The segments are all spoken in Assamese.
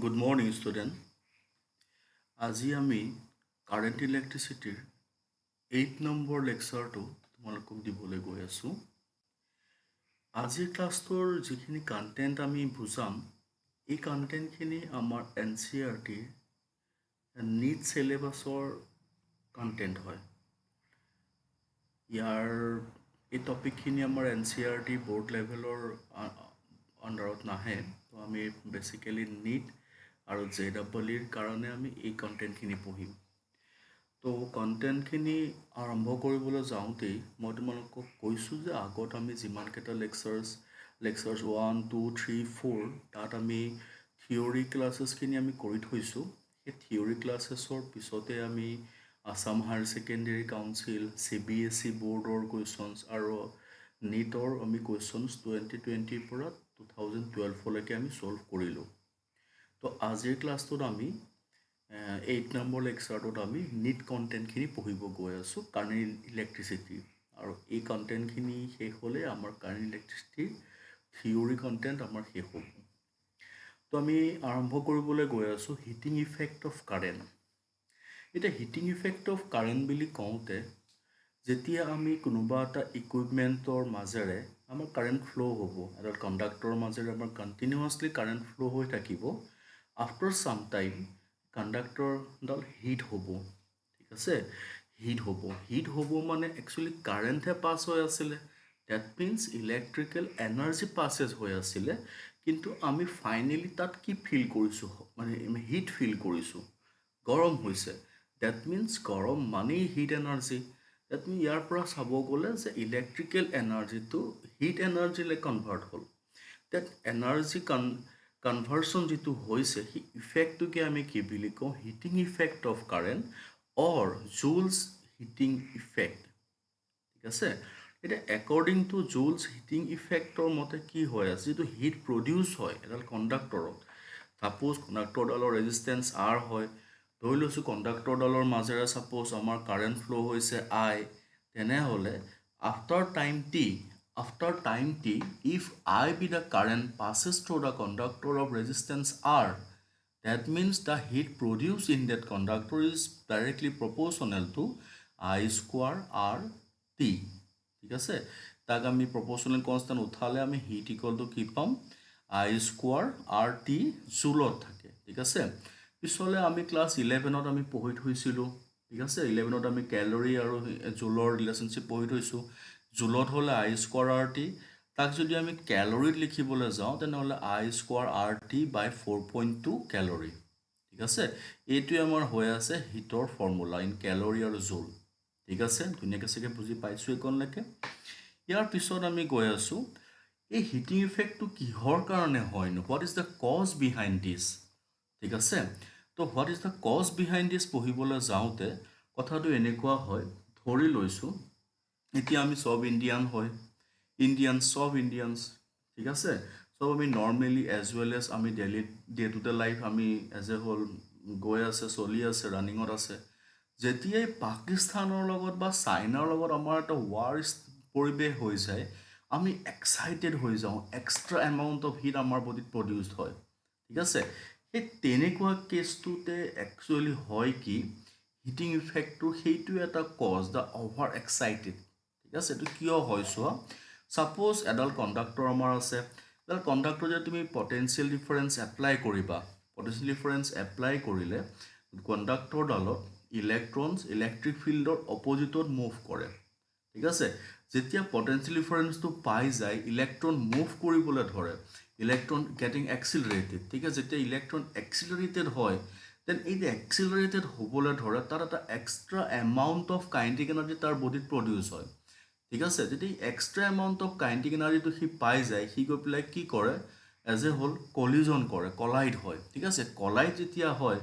Good morning, student. আজি আমি কাৰেণ্ট ইলেক্ট্ৰিচিটিৰ 8 নম্বৰ লেকচাৰটো তোমালোকক দিবলৈ গৈ আছোঁ। আজিৰ ক্লাছটোৰ যিখিনি কণ্টেণ্ট আমি বুজাম, এই কণ্টেণ্টখিনি আমাৰ NCERT নীট চিলেবাছৰ কণ্টেণ্ট হয়। এই টপিকখিনি আমাৰ NCERT বৰ্ড লেভেলৰ আণ্ডাৰত নাহে, তো আমি বেচিকেলি নীট আৰু JEEৰ কাৰণে আমি এই কণ্টেণ্টখিনি পঢ়িম। তো কণ্টেণ্টখিনি আৰম্ভ কৰিবলৈ যাওঁতেই মই তোমালোকক কৈছোঁ যে আগত আমি যিমানকেইটা লেকচাৰ্ছ 1, 2, 3, 4 তাত আমি থিয়ৰী ক্লাছেছখিনি আমি কৰি থৈছোঁ। সেই থিয়ৰী ক্লাছেছৰ পিছতে আমি Assam higher secondary council, CBSE বৰ্ডৰ কুৱেশ্যনছ আৰু নীটৰ আমি কুৱেশ্যনছ 2020 পৰা 2012লৈকে আমি ছল্ভ কৰিলোঁ। তো আজিৰ ক্লাছটোত আমি 8 নম্বৰ লেকচাৰটোত আমি নীট কণ্টেণ্টখিনি পঢ়িব গৈ আছোঁ কাৰেণ্ট ইলেক্ট্ৰিচিটি। আৰু এই কণ্টেণ্টখিনি শেষ হ'লে আমাৰ কাৰেণ্ট ইলেক্ট্ৰিচিটিৰ থিয়ৰী কণ্টেণ্ট আমাৰ শেষ হ'ব। তো আমি আৰম্ভ কৰিবলৈ গৈ আছোঁ হিটিং ইফেক্ট অফ কাৰেণ্ট। এতিয়া হিটিং ইফেক্ট অফ কাৰেণ্ট বুলি কওঁতে যেতিয়া আমি কোনোবা এটা ইকুইপমেণ্টৰ মাজেৰে আমাৰ কাৰেণ্ট ফ্ল' হ'ব, এডাল কণ্ডাক্টৰৰ মাজেৰে আমাৰ কণ্টিনিউৱাছলি কাৰেণ্ট ফ্ল' হৈ থাকিব। আফটাৰ ছাম টাইম কণ্ডাক্টৰডাল হিট হ'ব, ঠিক আছে? হিট হ'ব মানে একচুৱেলি কাৰেণ্টহে পাছ হৈ আছিলে। That means electrical energy passage হৈ আছিলে, কিন্তু আমি ফাইনেলি তাত কি ফিল কৰিছোঁ, মানে হিট ফিল কৰিছোঁ, গৰম হৈছে। ডেট মিনছ গৰম মানেই হিট এনাৰ্জি। ডেট মিনছ ইয়াৰ পৰা চাব গ'লে যে ইলেক্ট্ৰিকেল এনাৰ্জিটো হিট এনাৰ্জিলৈ কনভাৰ্ট হ'ল। ডেট এনাৰ্জি কনভাৰ্চন যিটো হৈছে সেই ইফেক্টটোকে আমি কি বুলি কওঁ, heating effect of current or Joule's heating effect, ঠিক আছে? এতিয়া একৰ্ডিং টু জুলছ হিটিং ইফেক্টৰ মতে কি হৈ আছে, যিটো হিট প্ৰডিউচ হয় এডাল কণ্ডাক্টৰত, ছাপ'জ কণ্ডাক্টৰডালৰ ৰেজিষ্টেঞ্চ R হয়, ধৰি লৈছোঁ কণ্ডাক্টৰডালৰ মাজেৰে ছাপ'জ আমাৰ কাৰেণ্ট ফ্ল' হৈছে I, তেনেহ'লে after time T, if I be the current passes through the conductor of resistance R, that means the heat produced in that conductor is directly proportional to I square RT, ঠিক আছে? তাক আমি প্ৰপৰ্চনেল কনষ্টেণ্ট উঠালে আমি হিট ইকুৱেল টু কি পাম, I square RT জুলত থাকে, ঠিক আছে? পিছলৈ আমি ক্লাছ 11ত আমি পঢ়ি থৈছিলোঁ, ঠিক আছে? 11ত আমি কেলৰি আৰু জুলৰ ৰিলেশ্যনশ্বিপ পঢ়ি থৈছোঁ। জুলত হ'লে I square RT, তাক যদি আমি কেলৰিত লিখিবলৈ যাওঁ তেনেহ'লে I square RT by 4.2 calorie, ঠিক আছে? এইটোৱে আমাৰ হৈ আছে হিটৰ ফৰ্মুলা ইন কেলৰি আৰু জুল, ঠিক আছে? ধুনীয়াকৈ চাগে বুজি পাইছোঁ এইকণলৈকে। ইয়াৰ পিছত আমি গৈ আছোঁ এই হিটিং ইফেক্টটো কিহৰ কাৰণে হয়নো, what is the cause behind this, ঠিক আছে? তো what is the cause behind this পঢ়িবলৈ যাওঁতে কথাটো এনেকুৱা হয়, ধৰি লৈছোঁ এতিয়া আমি চব ইণ্ডিয়ানছ, ঠিক আছে? চব আমি নৰ্মেলি এজ ৱেল এজ আমি ডে টু ডে লাইফ আমি এজ এ হ'ল গৈ আছে, চলি আছে, ৰানিঙত আছে। যেতিয়াই পাকিস্তানৰ লগত বা চাইনাৰ লগত আমাৰ এটা ৱাৰ পৰিৱেশ হৈ যায়, আমি এক্সাইটেড হৈ যাওঁ, এক্সট্ৰা এমাউণ্ট অফ হিট আমাৰ বডিত প্ৰডিউচ হয়, ঠিক আছে? সেই তেনেকুৱা কেছটোতে একচুৱেলি হয় কি, হিটিং ইফেক্টটো সেইটো এটা কজ, দ্য অভাৰ এক্সাইটেড, ঠিক আছে? এইটো কিয় হয় চোৱা, ছাপ'জ এডাল কণ্ডাক্টৰ আমাৰ আছে, এডাল কণ্ডাক্টৰ যদি তুমি পটেঞ্চিয়েল ডিফাৰেঞ্চ এপ্লাই কৰিবা, পটেঞ্চিয়েল ডিফাৰেঞ্চ এপ্লাই কৰিলে কণ্ডাক্টৰডালত ইলেক্ট্ৰনছ ইলেক্ট্ৰিক ফিল্ডৰ অপজিটত মুভ কৰে, ঠিক আছে? যেতিয়া পটেঞ্চিয়েল ডিফাৰেঞ্চটো পাই যায়, ইলেক্ট্ৰন মুভ কৰিবলৈ ধৰে, ইলেক্ট্ৰন গেটিং এক্সিলাৰেটেড, ঠিক আছে? যেতিয়া ইলেক্ট্ৰন এক্সিলাৰেটেড হয়, দেন এই যে এক্সিলাৰেটেড হ'বলৈ ধৰে তাত এটা extra amount of kinetic energy তাৰ বডিত প্ৰডিউচ হয়, ঠিক আছে? যদি এক্সট্ৰা এমাউণ্ট অফ কাইনেটিক এনাৰ্জিটো সি পাই যায়, সি গৈ পেলাই কি কৰে, এজ এ হ'ল কলিজন কৰে, কলাইড হয়, ঠিক আছে? কলাইড যেতিয়া হয়,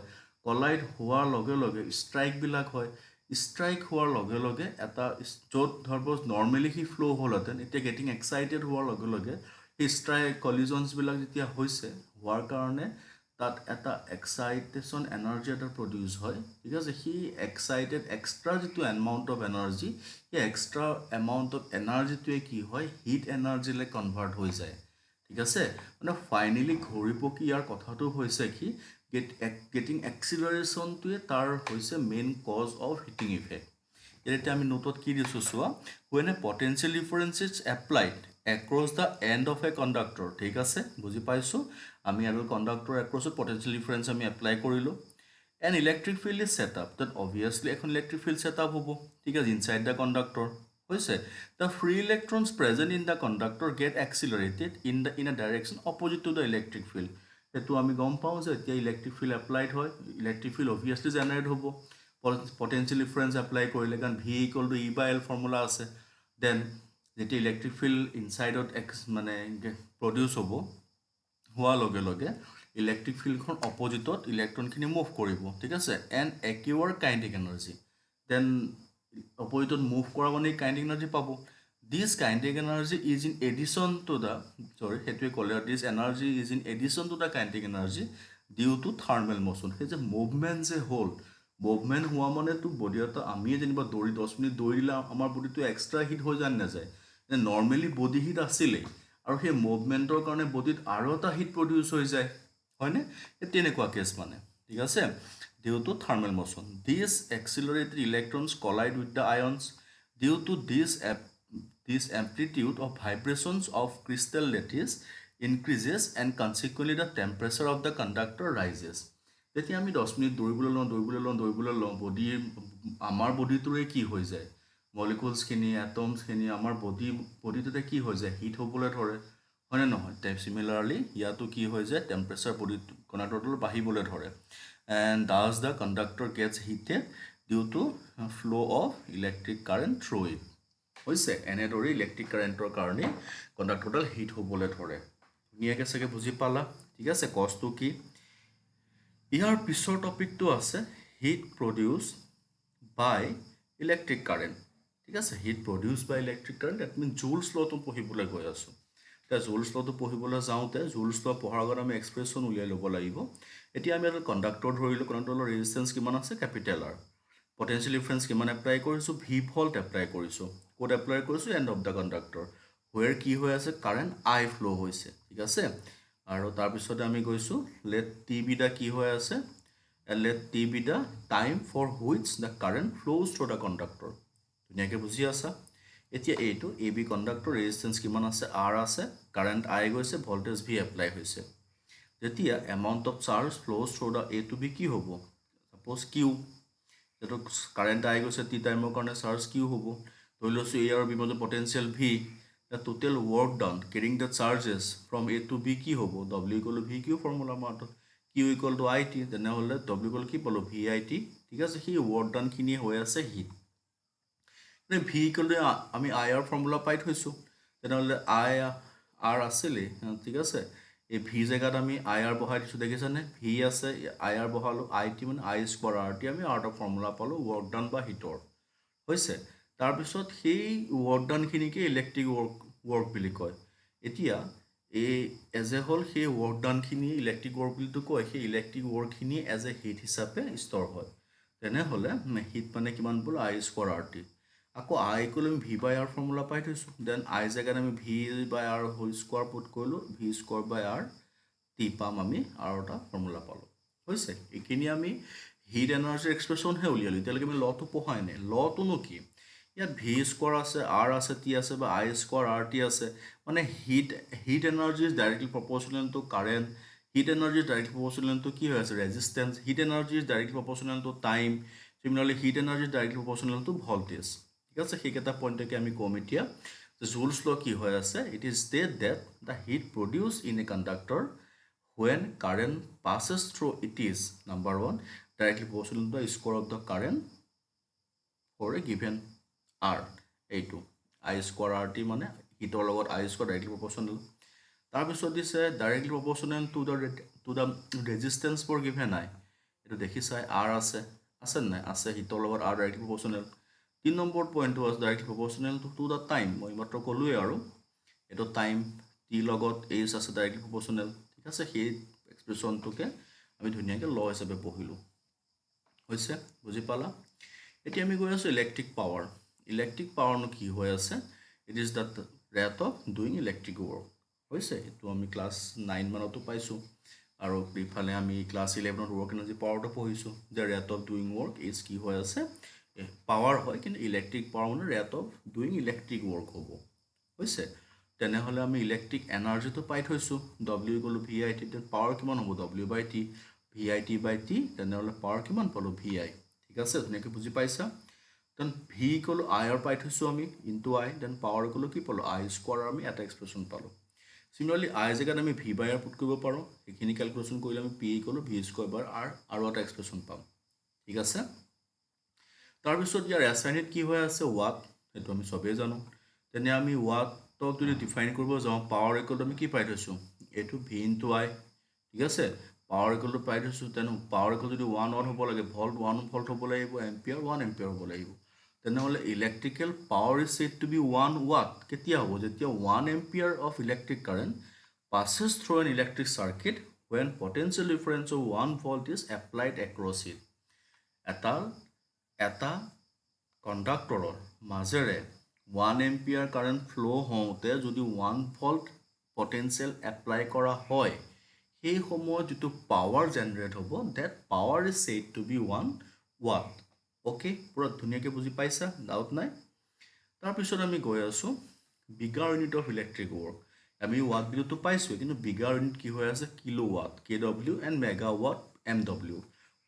কলাইড হোৱাৰ লগে লগে ষ্ট্ৰাইকবিলাক হয়, ষ্ট্ৰাইক হোৱাৰ লগে লগে এটা য'ত ধৰক নৰ্মেলি সি ফ্ল' হ'লহেঁতেন, এতিয়া গেটিং এক্সাইটেড হোৱাৰ লগে লগে সেই কলিজনছবিলাক যেতিয়া হৈছে, হোৱাৰ কাৰণে তাত এটা এক্সাইটেশ্যন এনাৰ্জি এটা প্ৰডিউচ হয়, ঠিক আছে? সি এক্সাইটেড এক্সট্ৰা যিটো এমাউণ্ট অফ এনাৰ্জি, সেই এক্সট্ৰা এমাউণ্ট অফ এনাৰ্জিটোৱে কি হয়, হিট এনাৰ্জিলৈ কনভাৰ্ট হৈ যায়, ঠিক আছে মানে ফাইনেলি ঘূৰি পকি ইয়াৰ কথাটো হৈছে কি গেটিং এক্সিলাৰেশ্যনটোৱে তাৰ হৈছে main cause of heating effect এতিয়া আমি নোটত কি দিছোঁ চোৱা when a potential difference is applied across the end of a conductor ঠিক আছে বুজি পাইছোঁ আমি আৰু কণ্ডাক্টৰ across potential difference আমি এপ্লাই কৰিলোঁ an electric field is set up then obviously এখন electric field set up হ'ব ঠিক আছে inside the conductor হৈছে the free electrons present in the conductor get accelerated in a direction opposite to the electric field সেইটো আমি গম পাওঁ যে এতিয়া ইলেক্ট্ৰিক ফিল্ড এপ্লাইড হয় ইলেক্ট্ৰিক ফিল্ড অবভিয়াছলি জেনাৰেট হ'ব potential difference apply কৰিলে কাৰণ v equal to e by l formula আছে then যেতিয়া ইলেক্ট্ৰিক ফিল্ড ইনসাইডত মানে প্ৰডিউস হ'ব হোৱা লগে লগে ইলেক্ট্ৰিক ফিল্ডখন অপজিটত ইলেক্ট্ৰনখিনি মুভ কৰিব ঠিক আছে and acquire kinetic energy then অপজিটত মুভ কৰা মানে কাইনেটিক এনাৰ্জি পাব this kinetic energy is in addition to the সেইটোৱে ক'লে this energy is in addition to the kinetic energy due to thermal motion সেই যে মুভমেণ্ট যে হ'ল মুভমেণ্ট হোৱা মানেতো বডি এটা আমিয়ে যেনিবা দৌৰি 10 মিনিট দৌৰি দিলে আমাৰ বডিটো এক্সট্ৰা হিট হৈ যায় নাযায় নৰ্মেলি বডি হিট আছিলেই আৰু সেই মুভমেণ্টৰ কাৰণে বডিত আৰু এটা হিট প্ৰডিউচ হৈ যায় হয়নে তেনেকুৱা কেছ মানে ঠিক আছে due to thermal motion this accelerated electrons collide with the ions due to this amplitude of vibrations of crystal lattice increases and consequently the temperature of the conductor rises যেতিয়া আমি 10 মিনিট দৌৰিবলৈ লওঁ বডিৰ আমাৰ বডিটোৰে কি হৈ যায় মলিকুলছখিনি এটমছখিনি আমাৰ বডিটোতে কি হৈ যায় হিট হ'বলৈ ধৰে হয়নে নহয় সিমিলাৰলি ইয়াতো কি হৈ যায় টেম্পাৰেচাৰ বডিত কণ্ডাক্টৰটো বাঢ়িবলৈ ধৰে and does the conductor gets heated due to flow' of electric current through it হৈছে এনেদৰে ইলেক্ট্ৰিক কাৰেণ্টৰ কাৰণে কণ্ডাক্টৰডাল হিট হ'বলৈ ধৰে ধুনীয়াকৈ চাগে বুজি পালা ঠিক আছে কজটো কি ইয়াৰ পিছৰ টপিকটো আছে হিট প্ৰডিউচ বাই ইলেক্ট্ৰিক কাৰেণ্ট ঠিক আছে হিট প্ৰডিউচ বাই ইলেক্ট্ৰিক কাৰেণ্ট ডেট মিন জুলছ লটো পঢ়িবলৈ গৈ আছোঁ এতিয়া জুলছ লটো পঢ়িবলৈ যাওঁতে জুলছ ল পঢ়াৰ আগত আমি এক্সপ্ৰেশ্যন উলিয়াই ল'ব লাগিব এতিয়া আমি এটা কণ্ডাক্টৰ ধৰিলোঁ কণ্ডাক্টৰৰ ৰেজিষ্টেঞ্চ কিমান আছে কেপিটেল আৰ পটেঞ্চিয়েল ডিফাৰেঞ্চ কিমান এপ্লাই কৰিছোঁ ভি ভল্ট এপ্লাই কৰিছোঁ ক'ত এপ্লাই কৰিছোঁ and of the conductor where কি হৈ আছে কাৰেণ্ট আই ফ্ল' হৈছে ঠিক আছে আৰু তাৰপিছতে আমি গৈছোঁ লেট টি বি দা কি হৈ আছে let T be the time for which the current flows through the conductor ধুনীয়াকৈ বুজি আছা এতিয়া এইটো এ বি কণ্ডাক্টৰ ৰেজিষ্টেঞ্চ কিমান আছে আৰ আছে কাৰেণ্ট আই গৈছে ভল্টেজ ভি এপ্লাই হৈছে যেতিয়া amount of charge flows through the A to B কি হ'ব ছাপ'জ কিউ এইটো কাৰেণ্ট আই গৈছে টি টাইমৰ কাৰণে চাৰ্জ কিউ হ'ব ধৰি লৈছোঁ এ আৰু বি মাজত potential V the total work done carrying the charges from A to B কি হ'ব W equal to V Q formula মাৰটো Q equal to I T তেনেহ'লে ডব্লিউ ইকুৱেল কি পালোঁ ভি আই টি ঠিক আছে সেই ৱৰ্ক ডানখিনি হৈ আছে হিট ভি ইকুৱেল টু আমি আই আৰ ফৰ্মুলা পাই থৈছোঁ তেনেহ'লে আই আৰ আছিলেই ঠিক আছে এই ভি জেগাত আমি আই আৰ বহাই দিছোঁ দেখিছেনে ভি আছে আই আৰ বহালোঁ আই টি মানে আই স্কোৱাৰ আৰ টি আমি আৰ্টৰ ফৰ্মুলা পালোঁ ৱৰ্ক ডান বা হিটৰ হৈছে তাৰপিছত সেই ৱৰ্ক ডানখিনিকে ইলেক্ট্ৰিক ৱৰ্ক বুলি কয় এতিয়া এই এজ এ হ'ল সেই ৱৰ্ক ডানখিনি ইলেক্ট্ৰিক ৱৰ্ক বুলিতো কয় সেই ইলেক্ট্ৰিক ৱৰ্কখিনি এজ এ হিট হিচাপে ষ্ট'ৰ হয় তেনেহ'লে হিট মানে কিমান পালোঁ আই স্কোৱাৰ আৰ টি আকৌ আই ইকুৱেল আমি ভি বাই আৰ ফৰ্মুলা পাই থৈছোঁ দেন আই জেগাত আমি ভি বাই আৰ হোল স্কোৱাৰ পুট কৰিলোঁ ভি স্কোৱাৰ বাই আৰ টি পাম আমি আৰু এটা ফৰ্মুলা পালোঁ হৈছে এইখিনি আমি হিট এনাৰ্জিৰ এক্সপ্ৰেশ্যনহে উলিয়ালোঁ এতিয়ালৈকে আমি লটো পঢ়াই নাই লটোনো কি ইয়াত ভি স্কোৱাৰ আছে আৰ আছে টি আছে বা আই স্কোৱাৰ আৰ টি আছে মানে heat energy is directly proportional to current heat energy is directly proportional to কি হৈ আছে resistance heat energy is directly proportional to time similarly heat energy is directly proportional to voltage ঠিক আছে সেইকেইটা পইণ্টকে আমি ক'ম এতিয়া যে জুলছ ল কি হৈ আছে it is stated that the heat produce in a conductor when current passes through it is number 1 directly proportional to the square of the current for a given r a2 I square rt মানে হিটৰ লগত I square directly proportional তাৰপিছত দিছে directly proportional to the resistance for given I এইটো দেখিছাই r আছে নাই আছে হিটৰ লগত r directly proportional 3 নম্বৰ পইণ্টটো আছে directly proportional to the time মই মাত্ৰ ক'লোৱে আৰু এইটো টাইম t লগত h আছে directly proportional ঠিক আছে সেই এক্সপ্ৰেশ্যনটোকে আমি ধুনীয়াকৈ ল হিচাপে পঢ়িলোঁ হৈছে বুজি পালা এতিয়া আমি গৈ আছোঁ ইলেক্ট্ৰিক পাৱাৰনো কি হৈ আছে it is the rate of doing electric work হৈছে এইটো আমি ক্লাছ 9 মানতো পাইছোঁ আৰু ইফালে আমি ক্লাছ 11ত ৱৰ্ক এনাৰ্জি পাৱাৰটো পঢ়িছোঁ যে rate of doing work is কি হৈ আছে পাৱাৰ হয় কিন্তু ইলেক্ট্ৰিক পাৱাৰ মানে rate of doing electric work হ'ব হৈছে তেনেহ'লে আমি ইলেক্ট্ৰিক এনাৰ্জিটো পাই থৈছোঁ W equal to V I T power কিমান হ'ব W by T V I T by T তেনেহ'লে পাৱাৰ কিমান পালোঁ ভি আই ঠিক আছে ধুনীয়াকৈ বুজি পাইছা দেন ভি ইকুৱেল টু আইৰ পাই থৈছোঁ আমি into I then power equal to কি পালোঁ আই স্কোৱাৰ আমি এটা এক্সপ্ৰেশ্যন পালোঁ চিমিলাৰলি আই জেগাত আমি ভি বাই আৰ পুট কৰিব পাৰোঁ সেইখিনি কেলকুলেশ্যন কৰিলে আমি P equal to V square bar R আৰু এটা এক্সপ্ৰেশ্যন পাম ঠিক আছে তাৰপিছত ইয়াৰ এছ আই ইউনিট কি হৈ আছে ৱাট সেইটো আমি চবেই জানো তেনে আমি ৱাটক যদি ডিফাইন কৰিব যাওঁ পাৱাৰ ইকুৱেল টু আমি কি পাই থৈছোঁ এইটো ভি ইনটু আই ঠিক আছে পাৱাৰ ইকুৱেল টু পাই থৈছোঁ তেনে পাৱাৰ ইকুৱেল যদি 1 ৱাট হ'ব লাগে ভল্ট 1 ভল্ট হ'ব লাগিব এম্পিয়াৰ 1 এম্পিয়াৰ হ'ব লাগিব তেনেহ'লে electrical power is said to be 1 watt কেতিয়া হ'ব যেতিয়া 1 ampere of electric current passes through an electric circuit when potential difference of 1 volt is applied across it এটা কণ্ডাক্টৰৰ মাজেৰে 1 এম্পিয়াৰ কাৰেণ্ট ফ্ল' হওঁতে যদি 1 ভল্ট পটেঞ্চিয়েল এপ্লাই কৰা হয় সেই সময়ত যিটো পাৱাৰ জেনেৰেট হ'ব that power is said to be 1 watt okay পুৰা ধুনীয়াকৈ বুজি পাইছা ডাউট নাই তাৰপিছত আমি গৈ আছোঁ bigger unit of electric work আমি ৱাট বিলুটো পাইছোঁ কিন্তু বিগাৰ ইউনিট কি হৈ আছে kilo watt K W and mega watt M W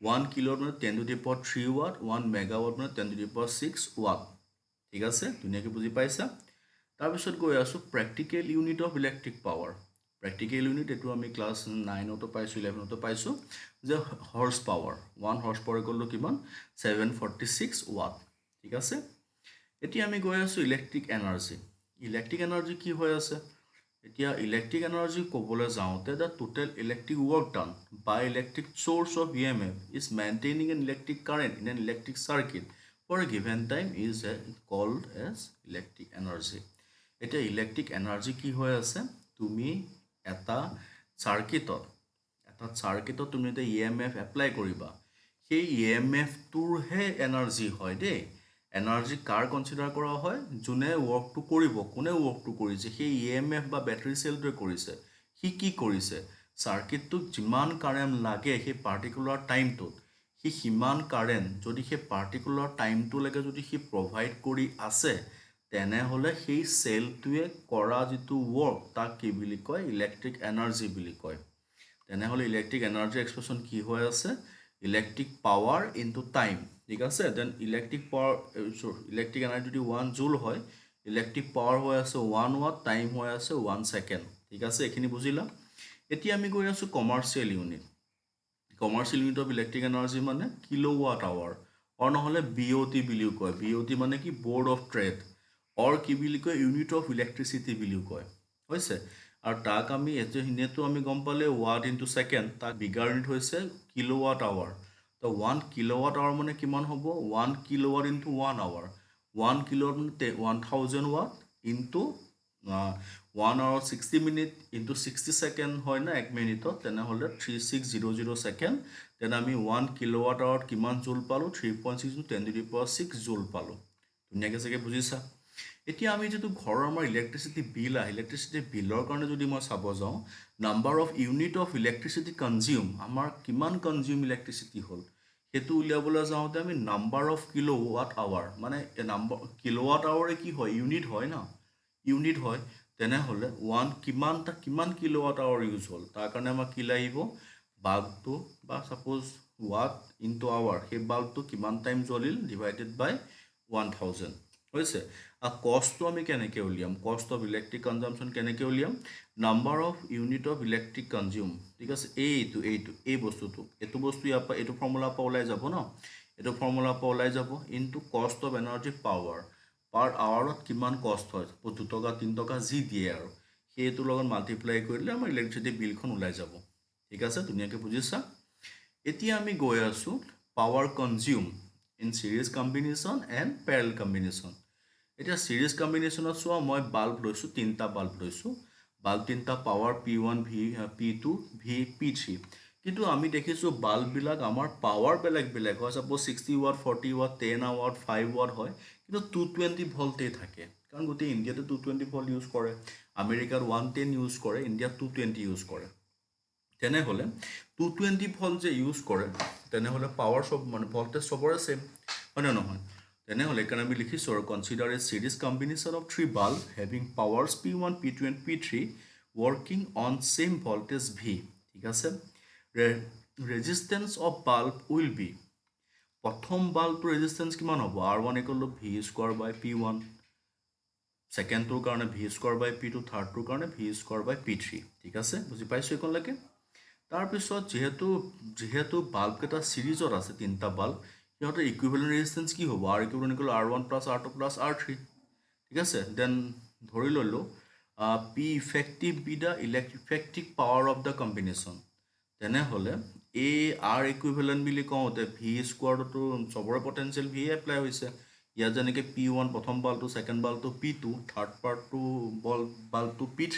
1 কিলোত মানে 10 to the power 3 watt 1 mega watt মানে 10 টু দি পাৱাৰ 6 ৱাট ঠিক আছে ধুনীয়াকৈ বুজি পাইছা তাৰপিছত গৈ আছোঁ practical unit of electric power practical unit এইটো আমি ক্লাছ 9তো পাইছোঁ 11তো পাইছোঁ যে horse power 1 horse power equal two কিমান 746 ৱাট ঠিক আছে এতিয়া আমি গৈ আছোঁ ইলেক্ট্ৰিক এনাৰ্জি কি হৈ আছে এতিয়া ইলেক্ট্ৰিক এনাৰ্জি ক'বলৈ যাওঁতে the total electric work done by electric source of E M F is maintaining an electric current in an electric circuit for a given time is called as electric energy এতিয়া ইলেক্ট্ৰিক এনাৰ্জি কি হৈ আছে তুমি এটা চাৰ্কিটত তুমি এতিয়া ই এম এফ এপ্লাই কৰিবা সেই ই এম এফটোৰহে এনাৰ্জি হয় দেই এনাৰ্জি কাৰ কনচিডাৰ কৰা হয় যোনে ৱৰ্কটো কৰিব কোনে ৱৰ্কটো কৰিছে সেই ই এম এফ বা বেটাৰী চেলটোৱে কৰিছে সি কি কৰিছে চাৰ্কিটটোক যিমান কাৰেণ্ট লাগে সেই পাৰ্টিকুলাৰ টাইমটোত সি সিমান কাৰেণ্ট যদি সেই পাৰ্টিকুলাৰ টাইমটোলৈকে যদি সি প্ৰভাইড কৰি আছে তেনেহ'লে সেই চেলটোৱে কৰা যিটো ৱৰ্ক তাক কি বুলি কয় ইলেক্ট্ৰিক এনাৰ্জি বুলি কয় তেনেহ'লে ইলেক্ট্ৰিক এনাৰ্জি এক্সপ্ৰেশ্যন কি হৈ আছে ইলেক্ট্ৰিক পাৱাৰ ইনটু টাইম ঠিক আছে দেন ইলেক্ট্ৰিক এনাৰ্জি যদি 1 জুল হয় ইলেক্ট্ৰিক পাৱাৰ হৈ আছে 1 ৱাট টাইম হৈ আছে 1 ছেকেণ্ড ঠিক আছে এইখিনি বুজিলা এতিয়া আমি গৈ আছোঁ commercial unit of electric energy মানে কিলো ৱাট আৱাৰ নহ'লে বি অ' টি বুলিও কয় বি অ' টি মানে কি বৰ্ড অফ ট্ৰেড কি বুলি কয় ইউনিট অফ ইলেক্ট্ৰিচিটি বুলিও কয় হৈছে আৰু তাক আমি এনেতো আমি গম পালে ৱাট ইনটু ছেকেণ্ড তাক বিগাৰ ইউনিট হৈছে কিলো ৱাট আৱাৰ তো 1 কিলো ৱাট আৱাৰ মানে কিমান হ'ব 1 kilo watt into 1 hour 1 kilo watt মানে 1000 watt into 1 hour 60 minute into 60 second হয় না 1 মিনিটত তেনেহ'লে 3600 ছেকেণ্ড তেনে আমি 1 কিলো ৱাট আৱাৰত কিমান জুল পালোঁ 3.6 10 টু দি পাৱাৰ 6 জুল পালোঁ ধুনীয়াকৈ চাগে বুজিছা এতিয়া আমি যিটো ঘৰৰ আমাৰ ইলেক্ট্ৰিচিটি বিলৰ কাৰণে যদি মই চাব যাওঁ number of unit of electricity consume আমাৰ কিমান কনজিউম ইলেক্ট্ৰিচিটি হ'ল সেইটো উলিয়াবলৈ যাওঁতে আমি number of kilo watt hour মানে কিলো ৱাট আৱাৰে কি হয় ইউনিট হয় ন ইউনিট হয় তেনেহ'লে কিমান কিলো ৱাট আৱাৰ ইউজ হ'ল তাৰ কাৰণে আমাক কি লাগিব বাল্বটো বা ছাপ'জ ৱাট ইনটু আৱাৰ সেই বাল্বটো কিমান টাইম জ্বলিল ডিভাইডেড বাই 1000 হৈছে আৰু কষ্টটো আমি কেনেকৈ উলিয়াম কষ্ট অফ ইলেক্ট্ৰিক কনজাম্পশ্যন কেনেকৈ উলিয়াম number of unit of electric consume ঠিক আছে এই বস্তুটো এইটো বস্তু ইয়াৰ পৰা এইটো ফৰ্মুলাৰ পৰা ওলাই যাব ন এইটো ফৰ্মুলাৰ পৰা ওলাই যাব into cost of energy power per আৱাৰত কিমান কষ্ট হয় 2 টকা 3 টকা যি দিয়ে আৰু সেইটোৰ লগত মাল্টিপ্লাই কৰিলে আমাৰ ইলেক্ট্ৰিচিটি বিলখন ওলাই যাব ঠিক আছে ধুনীয়াকৈ বুজিছা এতিয়া আমি গৈ আছোঁ power consume in series combination and parallel combination এতিয়া চিৰিজ কম্বিনেশ্যনত চোৱা মই বাল্ব লৈছোঁ 3টা বাল্ব লৈছোঁ বাল্ব 3টা পাৱাৰ P1 P2 P3 কিন্তু আমি দেখিছোঁ বাল্ববিলাক আমাৰ পাৱাৰ বেলেগ হয় suppose 60 watt 40 watt 10 watt 5 watt হয় কিন্তু 220 ভল্টেই থাকে কাৰণ গোটেই ইণ্ডিয়াতে 220 ভল্ট ইউজ কৰে, আমেৰিকাত 110 ইউজ কৰে, ইণ্ডিয়াত 220 ইউজ কৰে। তেনেহ'লে 220 ভল্ট যে ইউজ কৰে, তেনেহ'লে পাৱাৰ চব মানে ভল্টেজ চবৰে ছেম, হয়নে নহয়? তেনেহ'লে এইকাৰণে আমি লিখিছোঁ আৰু consider a series combination of 3 bulb having powers P1, P2 and P3 working on same voltage V। ঠিক আছে, resistance of bulb will be, প্ৰথম বাল্বটোৰ ৰেজিষ্টেঞ্চ কিমান হ'ব? R1 = V স্কোৱাৰ বাই P1, ছেকেণ্ডটোৰ কাৰণে V স্কোৱাৰ বাই P2, থাৰ্ডটোৰ কাৰণে V স্কোৱাৰ বাই P3। ঠিক আছে, বুজি পাইছোঁ এইকণলৈকে? তাৰপিছত যিহেতু বাল্বকেইটা ছিৰিজত আছে, 3টা বাল্ব, সিহঁতৰ ইকুইভেলেণ্ট ৰেজিষ্টেঞ্চ কি হ'ব? R = R1 + R2 + R3। ঠিক আছে, দেন ধৰি ল'লোঁ P effective B the effective power of the combination. তেনেহ'লে এই R ইকুইভেলেণ্ট বুলি কওঁতে V স্কোৱাৰটো চবৰে পটেঞ্চিয়েল V এপ্লাই হৈছে। ইয়াত যেনেকৈ P1 প্ৰথম বাল্বটো, ছেকেণ্ড বাল্বটো P2, থাৰ্ড পাৰ্টটো বাল্বটো P3,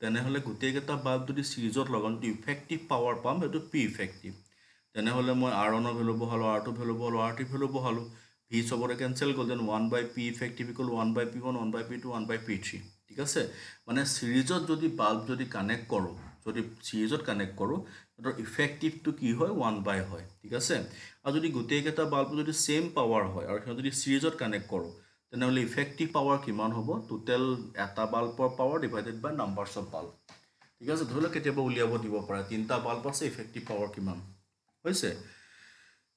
তেনেহ'লে গোটেইকেইটা বাল্ব যদি ছিৰিজত লগাওঁ, যদি ইফেক্টিভ পাৱাৰ পাম, সেইটো P ইফেক্টিভ। তেনেহ'লে মই R1 ভেলু বহালোঁ, R2 ভেলু বহালোঁ, R3 ভেলু বহালোঁ, V চবৰে কেঞ্চেল গ'ল, then 1/P effective = 1/P1, 1/P2, 1/P3। ঠিক আছে, মানে ছিৰিজত যদি বাল্ব যদি কানেক্ট কৰোঁ, সিহঁতৰ ইফেক্টিভটো কি হয়? 1/, হয়। ঠিক আছে, আৰু যদি গোটেইকেইটা বাল্ব যদি ছেম পাৱাৰ হয় আৰু সিহঁত যদি ছিৰিজত কানেক্ট কৰোঁ, তেনেহ'লে ইফেক্টিভ পাৱাৰ কিমান হ'ব? টোটেল এটা বাল্বৰ power divided by numbers of bulb. ঠিক আছে, ধৰি লওক কেতিয়াবা উলিয়াব দিব পাৰে, 3টা বাল্ব আছে, ইফেক্টিভ পাৱাৰ কিমান হৈছে?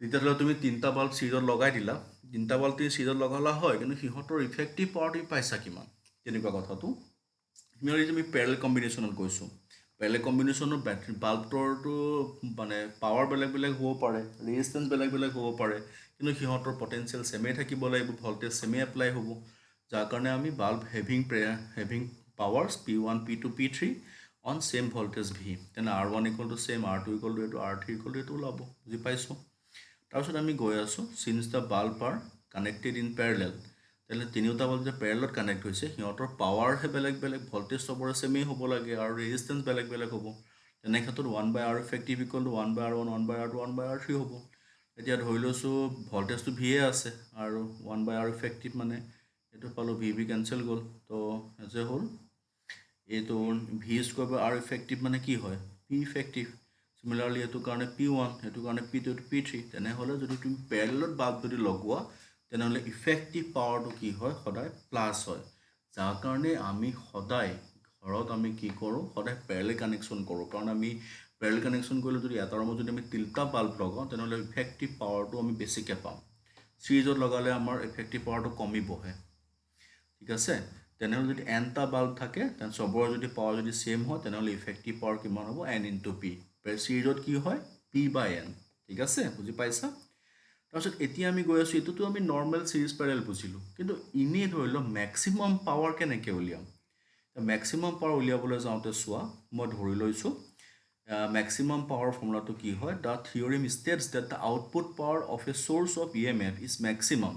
তেতিয়া ধৰি লওক তুমি 3টা বাল্ব ছিৰিজত লগাই দিলা, 3টা বাল্ব তুমি ছিৰিজত লগালা হয়, কিন্তু সিহঁতৰ ইফেক্টিভ পাৱাৰ তুমি পাইছা কিমান? তেনেকুৱা কথাটো। তুমি পেৰেলেল কম্বিনেশ্যনত গৈছোঁ, পেৰেলেল কম্বিনেশ্যনৰ বেটাৰী বাল্বটোৰতো মানে পাৱাৰ বেলেগ বেলেগ হ'ব পাৰে, ৰেজিষ্টেঞ্চ বেলেগ বেলেগ হ'ব পাৰে, কিন্তু সিহঁতৰ পটেঞ্চিয়েল ছেমেই থাকিব লাগিব, ভল্টেজ ছেমেই এপ্লাই হ'ব, যাৰ কাৰণে আমি bulb having powers P1, P2, P3 on same voltage V। তেনে R1 = ছেম, R2 = এইটো, R3 = এইটো ওলাব। বুজি পাইছোঁ? তাৰপিছত আমি গৈ আছোঁ, signs the bulb R connected in parallel, তেনেহ'লে তিনিওটা বাল্ব যে পেৰেলেলত কানেক্ট হৈছে, সিহঁতৰ পাৱাৰহে বেলেগ বেলেগ, ভল্টেজ চবৰে ছেমেই হ'ব লাগে, আৰু ৰেজিষ্টেঞ্চ বেলেগ বেলেগ হ'ব। তেনে ক্ষেত্ৰত 1/R effective = 1/R1, 1/R2, 1/R3 হ'ব। এতিয়া ধৰি লৈছোঁ ভল্টেজটো ভিয়ে আছে, আৰু 1/R ইফেক্টিভ মানে এইটো পালোঁ, V কেঞ্চেল গ'ল, তো এজ এ হ'ল এইটো V স্কোৱাৰ বাই R ইফেক্টিভ মানে কি হয়? P effective. চিমিলাৰলি এইটো কাৰণে P1, সেইটো কাৰণে P2, P3। তেনেহ'লে যদি তুমি পেৰেলেলত বাল্ব যদি লগোৱা, তেনেহ'লে ইফেক্টিভ পাৱাৰটো কি হয়? সদায় প্লাছ হয়, যাৰ কাৰণে আমি সদায় ঘৰত আমি কি কৰোঁ? সদায় পেৰেলেল কানেকশ্যন কৰোঁ, কাৰণ আমি পেৰেলেল কানেকশ্যন কৰিলে যদি এটা ৰুমত যদি আমি 3টা বাল্ব লগাওঁ, তেনেহ'লে ইফেক্টিভ পাৱাৰটো আমি বেছিকৈ পাম। ছিৰিজত লগালে আমাৰ ইফেক্টিভ পাৱাৰটো কমিবহে। ঠিক আছে, তেনেহ'লে যদি Nটা বাল্ব থাকে, তেনে চবৰে যদি পাৱাৰ যদি ছেম হয়, তেনেহ'লে ইফেক্টিভ পাৱাৰ কিমান হ'ব? N × P। ছিৰিজত কি হয়? P/N। ঠিক আছে, বুজি পাইছা? তাৰপিছত এতিয়া আমি গৈ আছোঁ, এইটোতো আমি নৰ্মেল ছিৰিজ পেৰেলেল বুজিলোঁ, কিন্তু এনেই ধৰি লওক মেক্সিমাম পাৱাৰ কেনেকৈ উলিয়াম? মেক্সিমাম পাৱাৰ উলিয়াবলৈ যাওঁতে চোৱা, মই ধৰি লৈছোঁ মেক্সিমাম পাৱাৰ ফৰ্মুলাটো কি হয়? The theorem states that the output power of a source of EMF is maximum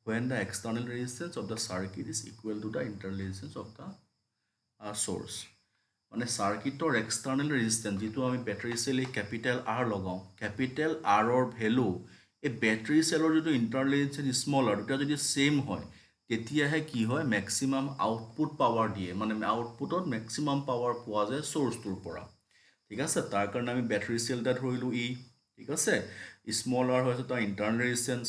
when the external resistance of the circuit is equal to the internal resistance of the source. মানে চাৰ্কিটৰ এক্সটাৰ্নেল ৰেজিষ্টেঞ্চ, যিটো আমি বেটাৰী চেল কেপিটেল R লগাওঁ, কেপিটেল Rৰ ভেলু এই বেটাৰী চেলৰ যিটো ইণ্টাৰনেল ৰেজিষ্টেঞ্চ স্মল R, দুটা যদি ছেম হয়, তেতিয়াহে কি হয়? মেক্সিমাম আউটপুট পাৱাৰ দিয়ে, মানে আউটপুটত মেক্সিমাম পাৱাৰ পোৱা যায় চ'ৰ্চটোৰ পৰা। ঠিক আছে, তাৰ কাৰণে আমি বেটাৰী চেল এটা ধৰিলোঁ E। ঠিক আছে, স্মল R হৈ আছে তাৰ ইণ্টাৰনেল ৰেজিষ্টেঞ্চ,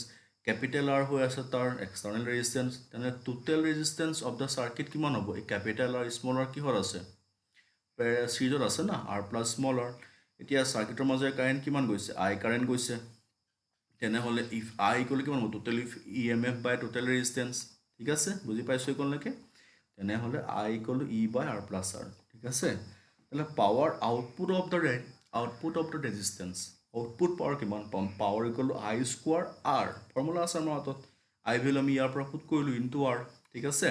কেপিটেল R হৈ আছে তাৰ এক্সটাৰ্নেল ৰেজিষ্টেঞ্চ। তেনেহ'লে total resistance of the circuit কিমান হ'ব? এই কেপিটেল R স্মল R কিহত আছে? ছিৰিজত আছে না, R + স্মল R। এতিয়া চাৰ্কিটৰ মাজেৰে কাৰেণ্ট কিমান গৈছে? I কাৰেণ্ট গৈছে। তেনেহ'লে ইফ I = কিমান হ'ব? টোটেল EMF বাই টোটেল ৰেজিষ্টেঞ্চ। ঠিক আছে, বুজি পাইছোঁ এইকণলৈকে? তেনেহ'লে I = E/R + R। ঠিক আছে, তেনেহ'লে power output of the resistance, output power কিমান পাম? Power = I² R। ফৰ্মুলা আছে আমাৰ হাতত, I ভেলু আমি ইয়াৰ পৰা পুট কৰিলোঁ ইনটু R। ঠিক আছে,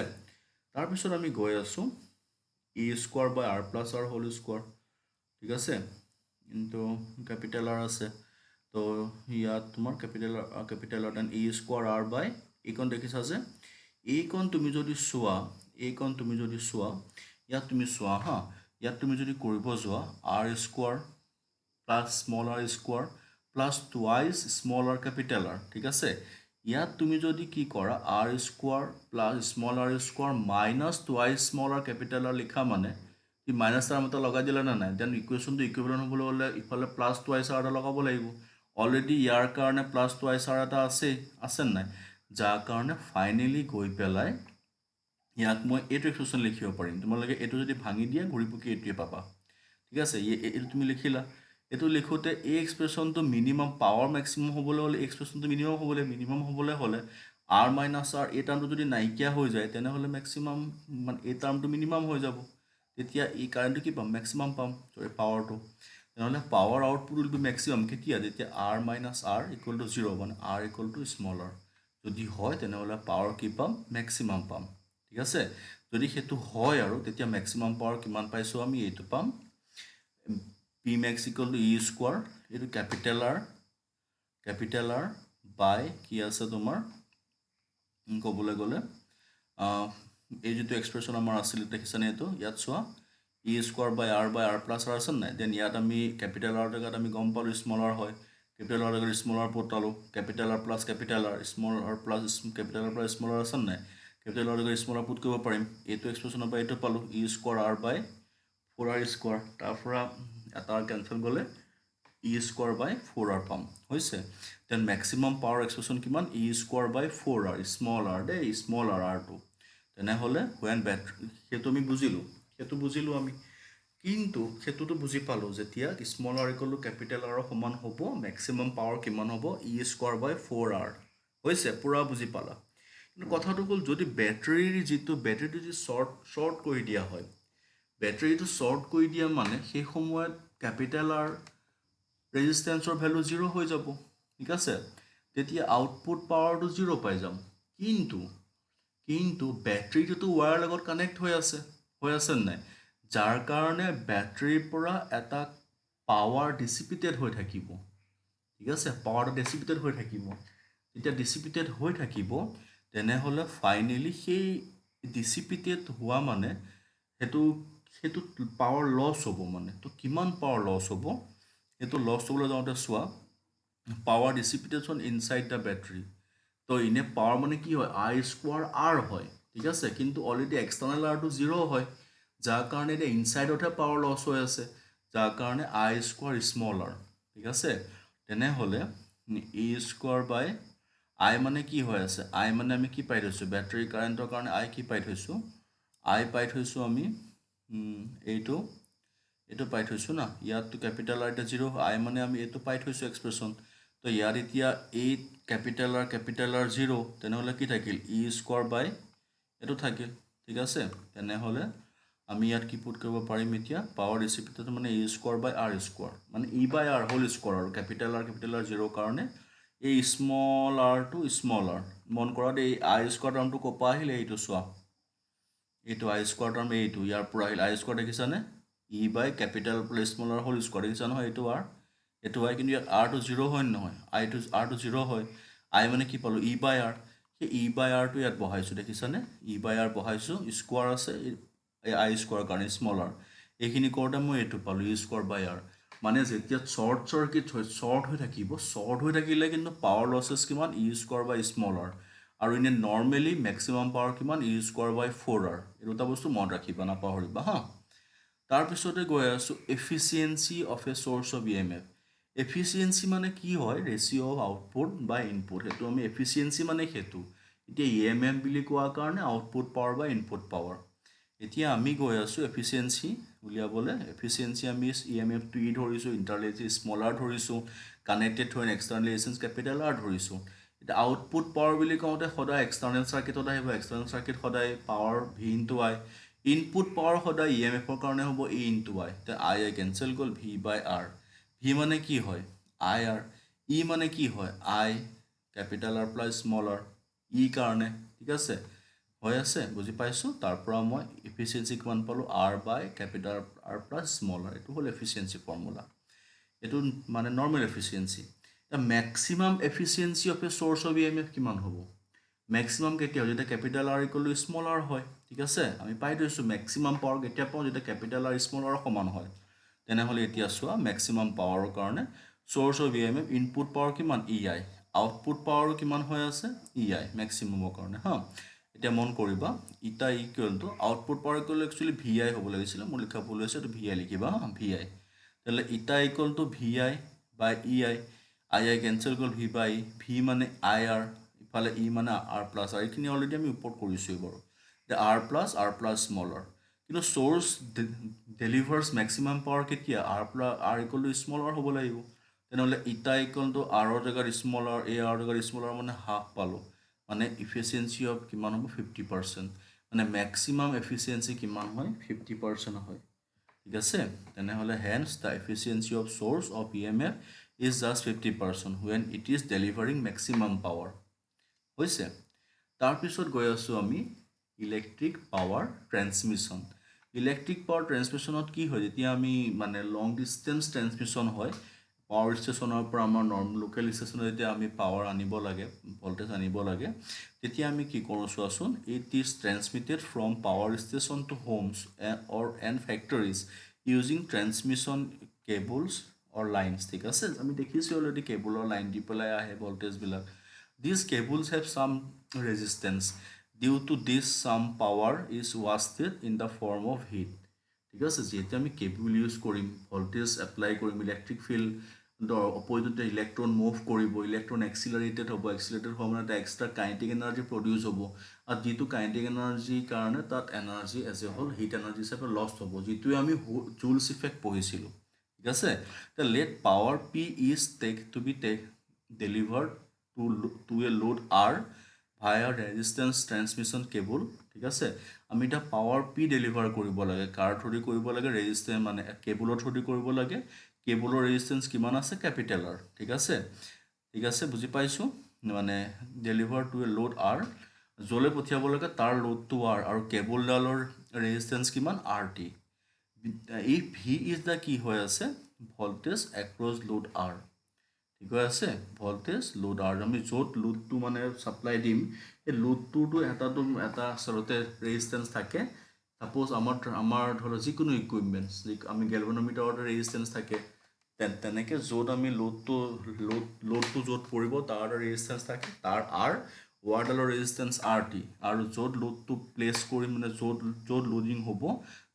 তাৰপিছত আমি গৈ আছোঁ E² by R + R whole square. ঠিক আছে, ইনটু কেপিটেল R আছে, তো ইয়াত তোমাৰ capital R then E² R by এইকণ দেখিছা যে এইকণ তুমি যদি চোৱা, ইয়াত তুমি চোৱা হা, ইয়াত তুমি যদি কৰিব যোৱা R² plus small R² plus twice small R capital R। ঠিক আছে, ইয়াত তুমি যদি কি কৰা r square plus small r square minus twice small r capital r লিখা মানে কি মাইনাছ টাৰ্ম এটা লগাই দিলে না নাই দেন ইকুৱেশ্যনটো ইকুইভেলেণ্ট হ'বলৈ হ'লে ইফালে প্লাছ টুৱাইছ r এটা লগাব লাগিব অলৰেডি ইয়াৰ কাৰণে প্লাছ টুৱাইছ r এটা আছে নাই যাৰ কাৰণে ফাইনেলি গৈ পেলাই ইয়াক মই এইটো এক্সপ্ৰেশ্যন লিখিব পাৰিম তোমালোকে এইটো যদি ভাঙি দিয়া ঘূৰি পকি এইটোৱে পাবা ঠিক আছে এইটো তুমি লিখিলা এইটো লিখোতে এই এক্সপ্ৰেশ্যনটো মিনিমাম পাৱাৰ মেক্সিমাম হ'বলৈ হ'লে এক্সপ্ৰেশ্যনটো মিনিমাম হ'বলৈ হ'লে r মাইনাছ r এই টাৰ্মটো যদি নাইকিয়া হৈ যায় তেনেহ'লে মেক্সিমাম মানে এই টাৰ্মটো মিনিমাম হৈ যাব তেতিয়া এই কাৰেণ্টটো কি পাম মেক্সিমাম পাম চৰি পাৱাৰটো তেনেহ'লে power output will be maximum কেতিয়া যেতিয়া r minus r equal two 0 মানে r equal two small r যদি হয় তেনেহ'লে পাৱাৰ কি পাম মেক্সিমাম পাম ঠিক আছে যদি সেইটো হয় আৰু তেতিয়া মেক্সিমাম পাৱাৰ কিমান পাইছো আমি এইটো পাম p max equal to e square এইটো capital R by কি আছে তোমাৰ ক'বলৈ গ'লে এই যেটো এক্সপ্ৰেশ্যন আমাৰ আছিল দেখিছানে এইটো ইয়াত চোৱা e square by r plus r আছে নাই দেন ইয়াত আমি capital R জেগাত আমি গম পালো স্মল r হয় capital R জেগাত small r পটালো capital R plus capital R small r plus capital R plus small r আছে নাই capital R জেগাত স্মল r পুট কৰিব পাৰিম এইটো এক্সপ্ৰেশ্যনৰ পৰা এইটো পালো e square r by 4r square তাৰপৰা এটা কেনসেল গ'লে e square by 4r পাম হৈছে দেন ম্যাক্সিমাম পাৱাৰ এক্সপ্ৰেশ্যন কিমান e square by 4r small r the small r2 তেনেহ'লে when battery সেইটো আমি বুজিলো আমি কিন্তু সেইটোতো বুজি পালো যেতিয়া small r equal two capital r সমান হ'ব ম্যাক্সিমাম পাৱাৰ কিমান হ'ব e square by 4r হৈছে পুৰা বুজি পালা কিন্তু কথাটো হ'ল যদি বেটাৰীটো যদি শৰ্ট কৰি দিয়া হয় বেটাৰীটো শৰ্ট কৰি দিয়া মানে সেই সময়ত কেপিটেল R ৰেজিষ্টেন্সৰ ভ্যালু 0 হৈ যাব ঠিক আছে তেতিয়া আউটপুট পাৱাৰটো 0 পাই যাম কিন্তু বেটাৰীটো ওয়্যাৰ লগত কানেক্ট হৈ আছে নাই যাৰ কাৰণে বেটাৰীৰ পৰা এটা পাৱাৰ ডিসিপেটেড হৈ থাকিব ঠিক আছে পাৱাৰটো ডিসিপেটেড হৈ থাকিব যেতিয়া ডিসিপেটেড হৈ থাকিব তেনেহ'লে ফাইনেলি সেই ডিসিপেটেড হোৱা মানে সেইটো পাৱাৰ লছ হ'ব মানে তো কিমান পাৱাৰ লছ হ'ব এইটো লছ হ'বলৈ যাওঁতে চোৱা power dissipated inside the battery তো ইনে পাৱাৰ মানে কি হয় i স্কোয়াৰ r হয় ঠিক আছে কিন্তু অলৰেডি এক্সটাৰ্নাল r টো 0 হয় যাৰ কাৰণে এটা ইনসাইডতহে পাৱাৰ লছ হৈ আছে যাৰ কাৰণে i স্কোয়াৰ স্মল r ঠিক আছে তেনেহ'লে e স্কোয়াৰ বাই i মানে কি হৈ আছে i মানে আমি কি পাই থৈছো বেটাৰী কাৰেণ্টৰ কাৰণে i কি পাই থৈছো i পাই থৈছো আমি এইটো পাই থৈছো না ইয়াত ক্যাপিটাল R এটা 0 i মানে আমি এইটো পাই থৈছো এক্সপ্ৰেশ্যন তো ইয়াত এতিয়া এই ক্যাপিটাল R 0 তেনেহ'লে কি থাকিল e স্কয়াৰ বাই এটো থাকিল ঠিক আছে তেনেহ'লে আমি ইয়াত কি পুট কৰিব পাৰিম এতিয়া পাৱাৰ ডিসিপেটেড মানে e square by r square মানে e বাই r হোল স্কয়াৰ আৰু ক্যাপিটাল R 0 কাৰণে এই small r to small r মন কৰা এই i স্কয়াৰ টাৰ্মটো কপা আহিলে এইটো চোৱা এইটো i স্কয়াৰ টাৰ্ম এইটো ইয়াৰ পৰা আহিল i স্কয়াৰ দেখিছানে e by capital plus small r whole square দেখিছা নহয় এইটো r কিন্তু ইয়াত r টো 0 হয় নহয় r টো 0 হয় i মানে কি পালো e by r সেই e by r টো ইয়াত বহাইছো দেখিছানে e by r বহাইছো স্কয়াৰ আছে এই i স্কয়াৰ কাৰণে স্মল r এইখিনি কৰোতে মই এইটো পালো e স্কয়াৰ by r মানে যেতিয়া শৰ্ট হৈ থাকিলে কিন্তু পাৱাৰ লসেস কিমান e square by small r আৰু ইনে নৰমালি ম্যাক্সিমাম পাৱাৰ কিমান e স্কয়াৰ by 4r এই দুটা বস্তু মনত ৰাখিবা না পাহৰিবা হা তাৰ পিছতে গৈ আছো efficiency of A source of EMF efficiency মানে কি হয় ৰেশিও অফ আউটপুট বাই ইনপুট হেতু আমি এফিচিয়েন্সি মানে হেতু এতিয়া ইএমএফ বুলি কোৱা কাৰণে আউটপুট পাৱাৰ বা ইনপুট পাৱাৰ এতিয়া আমি গৈ আছো এফিচিয়েন্সি উলিয়াবলে এফিচিয়েন্সি আমি ইএমএফ টো ধৰিছো ইন্টাৰলেজি স্মলাৰ ধৰিছো connected to an external resistance capital R ধৰিছো এটা আউটপুট পাৱাৰ বুলি কওঁতে সদায় এক্সটাৰ্নাল সাৰ্কিটত আহিব এক্সটাৰ্নাল সাৰ্কিট সদায় power v * i input power সদায় ইএমএফৰ কাৰণে হ'ব e * i তে i কেনসেল গল v / r v মানে কি হয় i r e মানে কি হয় i capital R plus small r e কাৰণে ঠিক আছে হৈ আছে বুজি পাইছো তাৰ পৰা মই এফিচিয়েন্সি কিমান পালো r by capital R plus small r এটো হল এফিচিয়েন্সি ফৰ্মুলা এটো মানে normal efficiency the maximum efficiency of a source of EMF কিমান হ'ব ম্যাক্সিমাম কেতিয়া যেটা capital R equal to small r হয় ঠিক আছে আমি পাই দিছো ম্যাক্সিমাম পাৱাৰ কেতিয়া পাও যেটা ক্যাপিটাল R স্মল r সমান হয় তেনেহলে এতিয়া চোৱা ম্যাক্সিমাম পাৱাৰৰ কাৰণে source of EMF input power কিমান ei আউটপুট পাৱাৰ কিমান হৈ আছে EI ম্যাক্সিমামৰ কাৰণে হা এতিয়া মন কৰিবা ইটা equal two output power equal actually VI হ'ব লাগিছিল মোৰ লিখা ভুল হৈছে তো VI লিখিবা হা VI তাহলে eta equal to VI by EI II cancel গ'ল V বাই V মানে IR ইফালে E মানে R প্লাস আর এইখিনি অলরেডি আমি উপর কৰিছো বাৰু R প্লাস স্মলাৰ কিন্তু সোৰ্স ডেলিভাৰ্স ম্যাক্সিমাম পাৱাৰ কেতিয়া R ইকুৱেল টু স্মলাৰ হ'ব লাগিব তেনেহলে ইটা ইকুৱেল টু R ৰ জাগাত স্মলাৰ A R জাগাত স্মলাৰ মানে হাফ পালো মানে এফিচিয়েন্সি অফ কিমান হ'ব 50% মানে ম্যাক্সিমাম এফিচিয়েন্সি কিমান হয় 50% হয় ঠিক আছে তেনেহলে hence the efficiency of source of EMF is just 50% when it is delivering maximum power হৈছে তাৰ পিছত গৈ আছো আমি ইলেক্ট্ৰিক পাৱাৰ ট্ৰান্সমিশন ইলেক্ট্ৰিক পাৱাৰ ট্ৰান্সমিশনত কি হয় যেতিয়া আমি মানে লং ডিসটেন্স ট্ৰান্সমিশন হয় পাৱাৰ ষ্টেচনৰ পৰা আমাৰ নৰ্মাল লোকেল ষ্টেচনত যেতিয়া আমি পাৱাৰ আনিব লাগে ভোল্টেজ আনিব লাগে তেতিয়া আমি কি কৰো চোৱাচোন it is transmitted from power station to homes or and factories using transmission cables or lines ঠিক আছে আমি দেখিছো অলৰেডি কেবলৰ লাইন দি পেলাই আহে ভোল্টেজ বিলাক these cables have some resistance due to this some power is wasted in the form of heat ঠিক আছে যেটা আমি কেবল ইউজ কৰিম ভোল্টেজ এপ্লাই কৰিম electric field opposite electron move কৰিব ইলেক্ট্ৰন এক্সিলাৰেটেড হ'ব এক্সিলাৰেটেড হোৱা মানে এক্সট্ৰা কাইনেটিক এনাৰ্জি প্ৰডিউস হ'ব আৰু যেটো কাইনেটিক এনাৰ্জি কাৰণে তাত energy as a whole heat energy হিচাপে লষ্ট হ'ব যেটো আমি জুলছ ইফেক্ট পঢ়িছিলো ঠিক আছে the let power P is take to be delivered to a load R via resistance transmission cable ঠিক আছে আমি এটা পাৱাৰ P ডেলিভাৰ কৰিব লাগে কাৰ থ্ৰুদি কৰিব লাগে ৰেজিস্ট্যান্স মানে কেবলৰ থ্ৰুদি কৰিব লাগে কেবলৰ ৰেজিস্ট্যান্স কিমান আছে ক্যাপিটাল R ঠিক আছে বুজি পাইছো মানে ডেলিভাৰ টু এ লোড R জলে পঠিয়াব লাগে তাৰ লোড টু R আৰু কেবল ডালৰ ৰেজিস্ট্যান্স কিমান RT if V is the কি হৈ আছে ভোল্টেজ across load R ঠিক আছে ভোল্টেজ লোড আর আমি যত লোডটো মানে সাপ্লাই দিম এই লোডটো এটা আসলতে রেজিস্ট্যান্স থাকে সাপোজ আমার ধরো যিকোনো ইকুইপমেন্টস আমি গ্যালভানোমিটাৰৰ ৰেজিস্ট্যান্স থাকে তেনেকে যত আমি লোডটো যত পৰিব তাৰ ৰেজিস্ট্যান্স থাকে তাৰ R ওয়াৰ্ডালৰ ৰেজিস্ট্যান্স RT আৰু যত লোডটো প্লেস কৰি মানে যত লোডিং হ'ব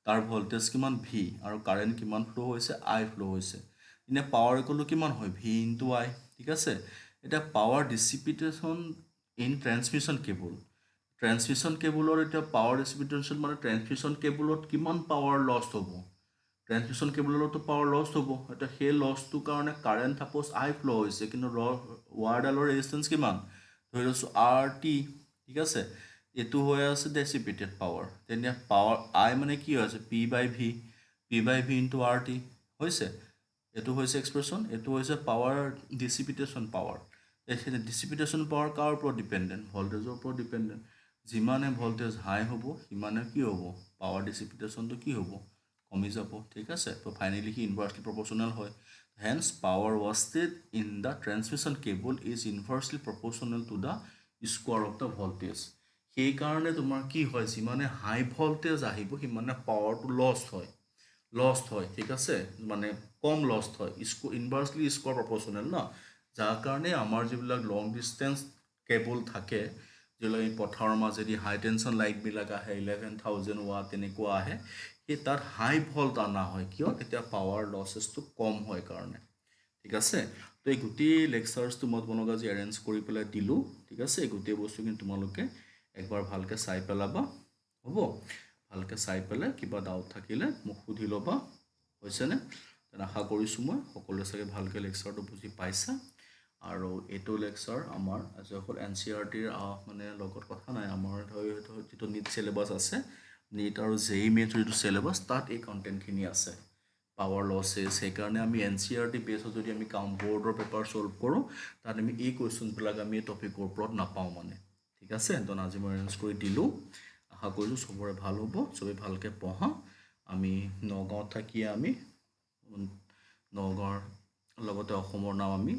তাৰ ভোল্টেজ কিমান V আৰু কাৰেন্ট কিমান ফ্লো হৈছে I ফ্লো হৈছে ইনে পাৱাৰ ইকুৱেল কিমান হয় V into I ঠিক আছে এটা পাৱাৰ ডিসিপিটেশন ইন ট্ৰান্সমিশন কেবলৰ এটা পাৱাৰ ডিসিপিটেশন মানে ট্ৰান্সমিশন কেবলত কিমান পাৱাৰ লষ্ট হ'ব ট্ৰান্সমিশন কেবলতো পাৱাৰ লষ্ট হ'ব এটা হে লষ্টটো কাৰণে কাৰেন্ট সাপোজ I ফ্লো হৈছে কিন্তু ওয়াৰ্ডালৰ ৰেজিস্ট্যান্স কিমান ধৰি লৈছো RT ঠিক আছে এটো হৈ আছে ডিসিপিটেড পাৱাৰ তেনে পাৱাৰ I মানে কি হৈছে P by V into RT হৈছে এটো হৈছে এক্সপ্ৰেছন এটো হৈছে পাৱাৰ ডিসিপিটেশন পাৱাৰ এখানে ডিসিপিটেশন পাৱাৰ কাৰ ওপৰত ডিপেন্ডেন্ট ভোল্টেজৰ ওপৰত ডিপেন্ডেন্ট যিমানে ভোল্টেজ হাই হ'ব সিমানে কি হ'ব পাৱাৰ ডিসিপিটেশনটো কি হ'ব কমি যাব ঠিক আছে তো ফাইনালি কি ইনভাৰ্সলি প্ৰপৰ্শনাল হয় hence power wasted in the transmission cable is inversely proportional to the square of the voltage সেই কাৰণে তোমাৰ কি হয় যিমানে হাই ভোল্টেজ আহিব সিমানে পাৱাৰটো লষ্ট হয় ঠিক আছে মানে কম লষ্ট হয় ইনভাৰ্সলি স্কয়াৰ প্ৰপোৰ্শনাল না যাৰ কাৰণে আমাৰ যিবিলাক লং ডিসটেন্স কেবল থাকে যেলৈ পথাৰৰ মাজেদি হাই টেনশন লাইট বিলাক আহে 11000 ওয়াট এনেকুৱা আহে এই তাত হাই ভোল্ট আনা হয় কিয় তেতিয়া পাৱাৰ লসেসটো কম হয় কাৰণে ঠিক আছে তো এই গুটি লেকচাৰছটো মই তোমালোকক আজি এৰেঞ্জ কৰি পেলাই দিলো ঠিক আছে এই গুটি বস্তু কিন্তু তোমালোকে একবাৰ ভালকে চাই পেলাবা হ'ব ভালকে চাই পেলাই কিবা ডাউট থাকিলে মোক সুধি লবা হৈছেনে আশা কৰিছো মই সকলোৱে চাগে ভালকে লেকচাৰটো বুজি পাইছা আৰু এটো লেকচাৰ আমাৰ আজকল এনসিআৰটিৰ মানে লগত কথা নাই আমাৰ যেটো নিট সিলেবাস আছে নিট আৰু জেই মেথৰ যেটো সিলেবাস তাত এই কন্টেন্টখিনি আছে পাৱাৰ লসেস সেই কাৰণে আমি এনসিআৰটি বেসত যদি আমি কাম বোৰ্ডৰ পেপাৰ সলভ কৰো তাত আমি এই কোৱেশ্চনছ বিলাক আমি টপিকৰ ওপৰত নাপাও মানে ঠিক আছে তো আজি মই এৰেঞ্জ কৰি দিলো আশা কৰিছো সবৰে ভাল হ'ব সবে ভালকে পঢ়া আমি নগাঁৱত থাকি আমি নগাঁৱৰ লগতে অসমৰ নাম আমি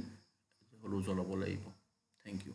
হলু জ্বলাব লাগিব থ্যাংক ইউ